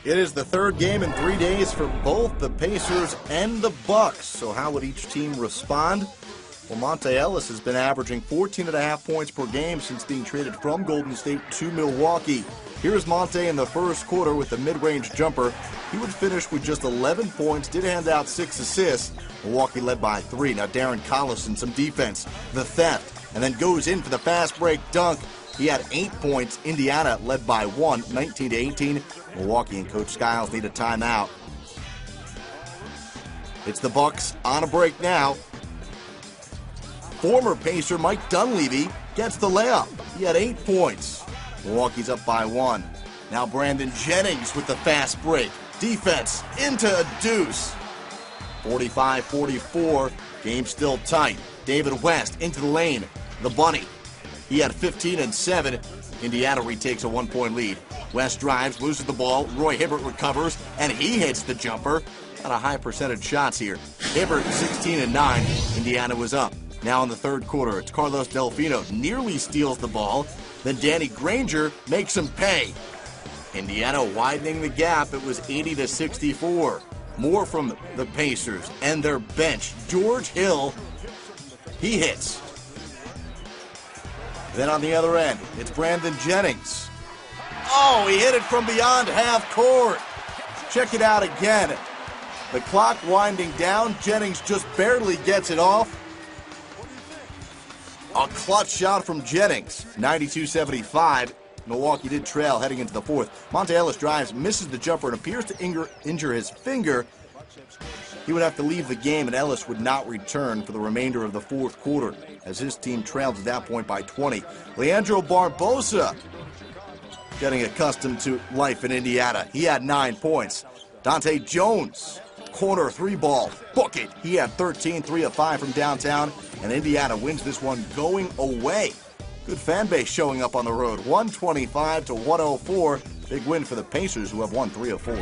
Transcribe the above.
It is the third game in 3 days for both the Pacers and the Bucks. So how would each team respond? Well, Monta Ellis has been averaging 14.5 points per game since being traded from Golden State to Milwaukee. Here's Monta in the first quarter with a mid-range jumper. He would finish with just 11 points, did hand out 6 assists. Milwaukee led by 3. Now Darren Collison, some defense, the theft, and then goes in for the fast break dunk. He had 8 points. Indiana led by 1, 19-18. Milwaukee and Coach Skiles need a timeout. It's the Bucks on a break now. Former Pacer Mike Dunleavy gets the layup. He had 8 points. Milwaukee's up by 1. Now Brandon Jennings with the fast break. Defense into a deuce. 45-44. Game still tight. David West into the lane. The Bunny. He had 15 and 7. Indiana retakes a 1-point lead. West drives, loses the ball. Roy Hibbert recovers, and he hits the jumper. Not a high percentage shots here. Hibbert 16 and 9. Indiana was up. Now in the third quarter, it's Carlos Delfino nearly steals the ball. Then Danny Granger makes him pay. Indiana widening the gap. It was 80-64. More from the Pacers and their bench. George Hill, he hits. Then on the other end, it's Brandon Jennings. Oh, he hit it from beyond half court. Check it out again. The clock winding down. Jennings just barely gets it off. A clutch shot from Jennings. 92-75. Milwaukee did trail heading into the fourth. Monta Ellis drives, misses the jumper, and appears to injure his finger. He would have to leave the game, and Ellis would not return for the remainder of the fourth quarter, as his team trailed at that point by 20. Leandro Barbosa getting accustomed to life in Indiana. He had 9 points. Dante Jones, corner 3-ball, book it. He had 13, 3 of 5 from downtown, and Indiana wins this one going away. Good fan base showing up on the road. 125-104. Big win for the Pacers, who have won 3 of 4.